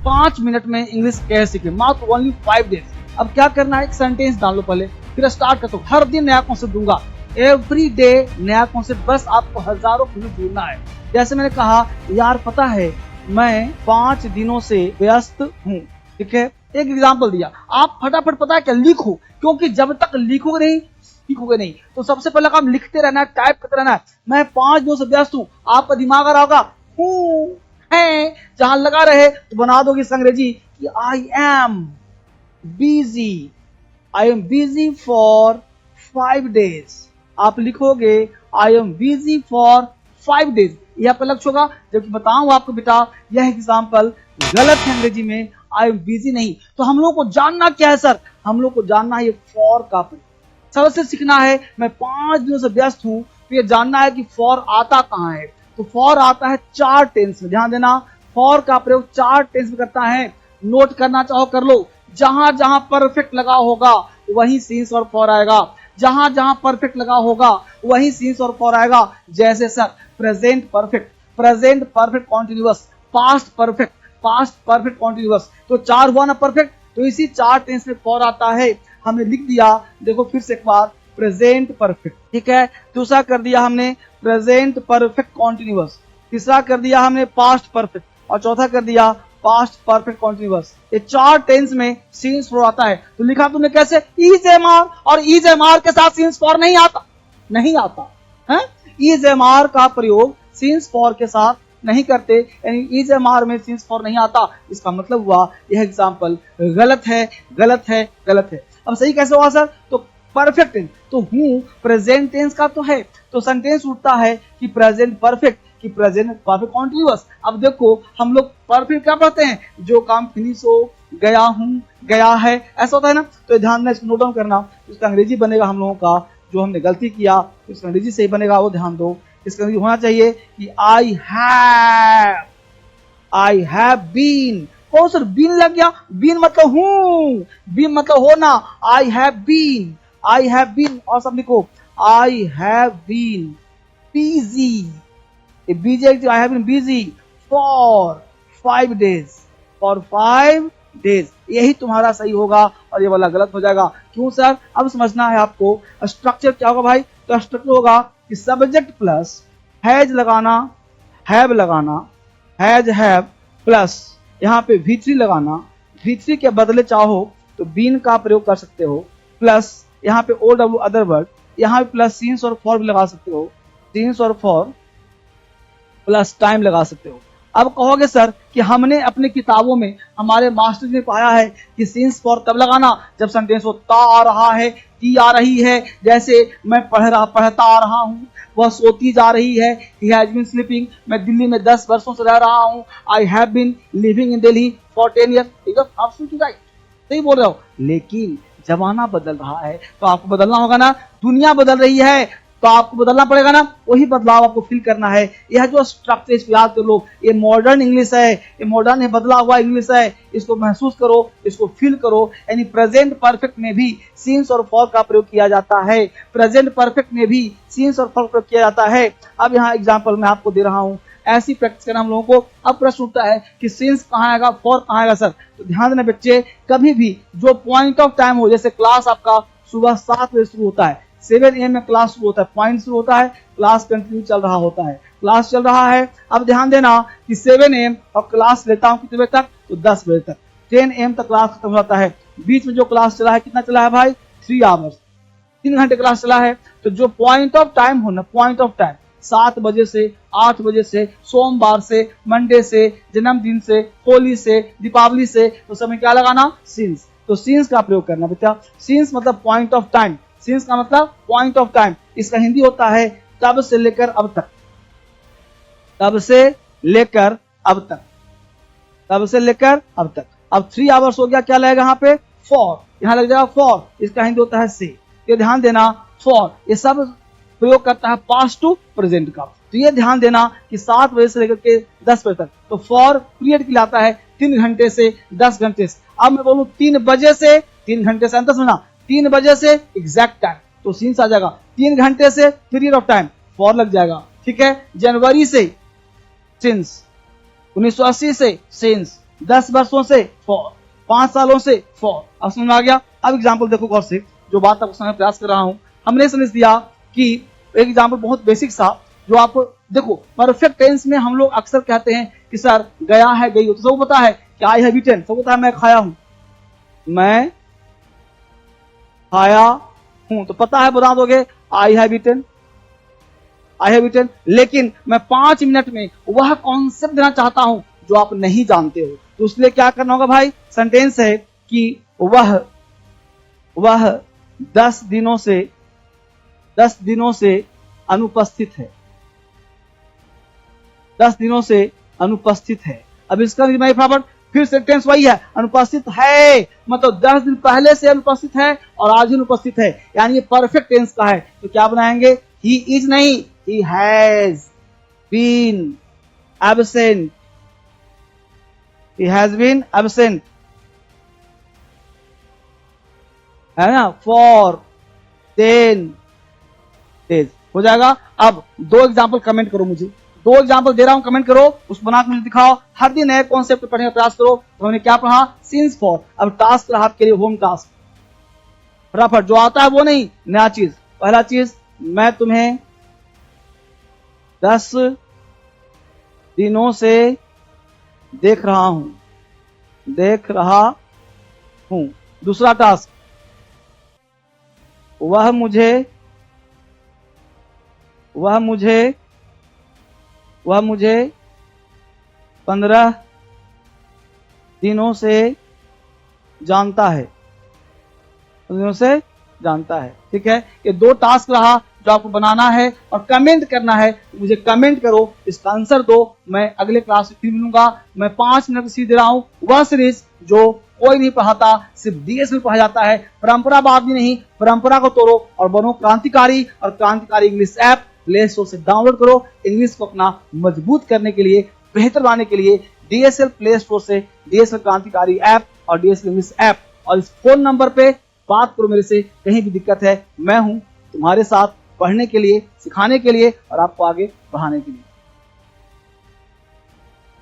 5 minute में English कैसे सीखे, मात्र ओनली 5 डेज। अब क्या करना है, एक सेंटेंस डाल लो पहले, फिर स्टार्ट कर दो। हर दिन नया कॉन्सेप्ट दूंगा, एवरी डे नया कॉन्सेप्ट, बस आपको हजारों फिल्म ढूंढना है। जैसे मैंने कहा, यार पता है मैं 5 दिनों से व्यस्त हूँ, ठीक है, एक एग्जाम्पल दिया। आप फटाफट पता है क्या, लिखो, क्योंकि जब तक लिखोगे नहीं सीखोगे नहीं। तो सबसे पहला काम लिखते रहना है, टाइप करते रहना है। मैं 5 दिनों से व्यस्त हूँ, आपका दिमाग आ रहा होगा हूँ है, जहां लगा रहे तो बना दोगे इस अंग्रेजी कि I am busy for 5 days. आप लिखोगे I am busy for 5 days, यह आपका लक्ष्य होगा। जबकि बताऊं आपको बेटा, यह एग्जाम्पल गलत है, अंग्रेजी में आई एम बिजी नहीं। तो हम लोग को जानना क्या है सर, हम लोग को जानना है ये फॉर का प्रयोग। सबसे सीखना है, मैं 5 दिनों से व्यस्त हूं, तो ये जानना है कि फॉर आता कहां है। तो फॉर आता है 4 टेंस में, ध्यान देना, फॉर का प्रयोग 4 टेंस में करता है। नोट करना चाहो कर लो, जहां जहां परफेक्ट लगा होगा वहीं सीन्स और फॉर आएगा, जहां जहां परफेक्ट लगा होगा वहीं सीन्स और फॉर आएगा। जैसे sir present perfect continuous, past perfect continuous, तो 4 हुआ ना परफेक्ट, तो इसी 4 टेंस में फॉर आता है। हमने लिख दिया, देखो फिर से एक बार, प्रेजेंट परफेक्ट, ठीक है। दूसरा कर दिया हमने प्रेजेंट परफेक्ट कॉन्टिन्यूअस, तीसरा कर दिया हमने पास्ट परफेक्ट, और चौथा कर दिया पास्ट परफेक्ट कॉन्टिन्यूअस। ये 4 टेंस में सीन्स फॉर आता है। तो लिखा तुमने कैसे, इज एम आर, और इज एम आर के साथ सीन्स फॉर नहीं आता है। इज एम आर का प्रयोग सीन्स फॉर के साथ नहीं करते, यानी इज एम आर में सीन्स फॉर नहीं आता। इसका मतलब हुआ यह एग्जाम्पल गलत है। अब सही कैसे हुआ सर, तो परफेक्ट टेंस, तो हूं प्रेजेंट टेंस का तो है, तो सेंटेंस उठता है कि प्रेजेंट परफेक्ट कॉन्टिन्यूअस। अब देखो हम लोग परफेक्ट क्या पढ़ते हैं, जो काम फिनिश हो, गया हूं, गया है, ऐसा होता है ना। तो ध्यान में नोट डाउन करना, इसका अंग्रेजी बनेगा हम लोगों का, जो हमने गलती किया इसका अंग्रेजी सही बनेगा, वो ध्यान दो। इसका अंग्रेजी होना चाहिए कि I have been. Oh sir been लग गया, बीन मतलब हूं, बीन मतलब होना, आई हैव बीन, और सब लिखो, I have been busy, I have been busy for 5 days, यही तुम्हारा सही होगा और ये वाला गलत हो जाएगा। क्यों सर, अब समझना है आपको। स्ट्रक्चर क्या होगा भाई, तो स्ट्रक्चर होगा कि सब्जेक्ट प्लस हैज लगाना, हैव लगाना, हैव प्लस यहाँ पे V3 लगाना, V3 के बदले चाहो तो बीन का प्रयोग कर सकते हो, प्लस यहाँ पे OW अदर वर्ड, यहाँ पे प्लस सीन्स और फॉर भी लगा सकते हो, सीन्स और फॉर प्लस टाइम लगा सकते हो। अब कहोगे सर कि हमने अपनी किताबों में, हमारे मास्टर ने पाया है कि सीन्स फॉर तब लगाना जब सेंटेंस हो ता आ रहा है, ती आ रही है। जैसे मैं पढ़ता आ रहा हूँ, वह सोती जा रही है, he has been sleeping, मैं दिल्ली में 10 वर्षों से रह रहा हूँ, I have been living in Delhi for 10 years। एकदम absolutely right, सही बोल रहे हो। लेकिन जमाना बदल रहा है तो आपको बदलना होगा ना, दुनिया बदल रही है तो आपको बदलना पड़ेगा ना, वही बदलाव आपको फील करना है। यह जो स्ट्रक्चर, इसको याद कर लो, ये मॉडर्न इंग्लिश है, ये मॉडर्न बदला हुआ इंग्लिश है, इसको महसूस करो, इसको फील करो। यानी प्रेजेंट परफेक्ट में भी सीन्स और फॉर का प्रयोग किया जाता है, प्रेजेंट परफेक्ट में भी सीन्स और फॉर का प्रयोग किया जाता है। अब यहाँ एग्जाम्पल मैं आपको दे रहा हूँ, ऐसी प्रैक्टिस करना हम लोगों को। अब प्रश्न उठता है कि सीन्स कहाँ आएगा, फॉर कहाँ आएगा सर। तो ध्यान देना बच्चे, कभी भी जो पॉइंट ऑफ टाइम हो, जैसे क्लास आपका सुबह 7 बजे शुरू होता है, 7 AM में क्लास शुरू होता है, पॉइंट शुरू होता है, क्लास कंटिन्यू चल रहा होता है, क्लास चल रहा है। अब ध्यान देना कि 7 AM और क्लास लेता हूं कितने बजे तक, तो 10 बजे तक, 10 AM तक क्लास खत्म हो जाता है। बीच में जो क्लास चला है, कितना चला है भाई, 3 आवर्स, 3 घंटे क्लास चला है। तो जो पॉइंट ऑफ टाइम हो ना, पॉइंट ऑफ टाइम 7 बजे से 8 बजे से, सोमवार से, मंडे से, जन्मदिन से, होली से, दीपावली से, तो समय क्या लगाना, सीन्स। तो सीन्स का प्रयोग करना बेटा। सीन्स मतलब पॉइंट ऑफ टाइम, सीन्स का मतलब पॉइंट ऑफ टाइम। इसका हिंदी होता है तब से लेकर अब तक, तब से लेकर अब तक, तब से लेकर अब तक। अब 3 आवर्स हो गया, क्या लगेगा यहाँ पे, फॉर, यहाँ लग जाएगा फॉर। इसका हिंदी होता है से। ये ध्यान देना, फॉर ये सब प्रयोग करता है पास्ट टू प्रेजेंट का। तो ये ध्यान देना कि 7 बजे से लेकर के 10 बजे तक, तो फॉर पीरियड के लिए आता है 3 घंटे से 10 घंटे से। अब मैं बोलूं 3 बजे से 3 घंटे से, अंतर सुना, 3 बजे से एग्जैक्ट टाइम, तो सीन्स आ जाएगा। 3 घंटे से पीरियड ऑफ टाइम, फॉर लग जाएगा, ठीक है। जनवरी से सिंस, 1980 से सिंस, 10 वर्षों से फॉर, 5 सालों से फॉर। अब समझ में आ गया। अब एग्जाम्पल देखो गौर से, जो बात आपको समझने का प्रयास कर रहा हूं। हमने समझ दिया कि एक एग्जाम्पल बहुत बेसिक सा, जो आपको देखो परफेक्ट टेंस में हम लोग अक्सर कहते हैं कि सर गया है, गई हो, तो सबको पता है कि आई हैव ईटन, सबको पता है मैं खाया हूं, मैं खाया हूं, तो पता है, बता दोगे I have eaten, I have eaten. लेकिन मैं 5 मिनट में वह कॉन्सेप्ट देना चाहता हूं जो आप नहीं जानते हो, तो उसलिए क्या करना होगा भाई, सेंटेंस है कि वह 10 दिनों से अनुपस्थित है, 10 दिनों से अनुपस्थित है। अब इसका फटाफट फिर सेंटेंस वही है, अनुपस्थित है, मतलब 10 दिन पहले से अनुपस्थित है और आज ही अनुपस्थित है, यानी ये परफेक्ट टेंस का है। तो क्या बनाएंगे, ही इज नहीं, he has been absent, he has been absent, है ना, फॉर 10 डेज हो जाएगा। अब 2 एग्जाम्पल कमेंट करो, मुझे 2 एग्जाम्पल दे रहा हूं, कमेंट करो, उस बना के मुझे दिखाओ। हर दिन नए कॉन्सेप्ट पढ़ने का प्रयास करो। तो हमने क्या पढ़ा, सिंस फॉर। अब टास्क रहा आपके लिए होम टास्क, फटाफट जो आता है वो नहीं, नया चीज। पहला चीज, मैं तुम्हें 10 दिनों से देख रहा हूं। दूसरा टास्क, वह मुझे 15 दिनों से जानता है, ठीक है। ये 2 टास्क रहा जो आपको बनाना है और कमेंट करना है। मुझे कमेंट करो, इसका आंसर दो। मैं अगले क्लास में फिर मिलूंगा। मैं 5 मिनट सीरीज दे रहा हूं, वह सीरीज जो कोई नहीं पढ़ाता, सिर्फ डीएस में पढ़ा जाता है। परंपरावाद भी नहीं, परंपरा को तोड़ो और बनो क्रांतिकारी। और क्रांतिकारी इंग्लिश ऐप प्ले स्टोर से डाउनलोड करो। इंग्लिश को अपना मजबूत करने के लिए, बेहतर बनाने के लिए डीएसएल प्ले स्टोर से डीएसएल क्रांतिकारी ऐप और डीएसएल इंग्लिश ऐप, और इस फोन नंबर पे बात करो मेरे से। कहीं भी दिक्कत है, मैं हूं तुम्हारे साथ पढ़ने के लिए, सिखाने के लिए और आपको आगे बढ़ाने के लिए।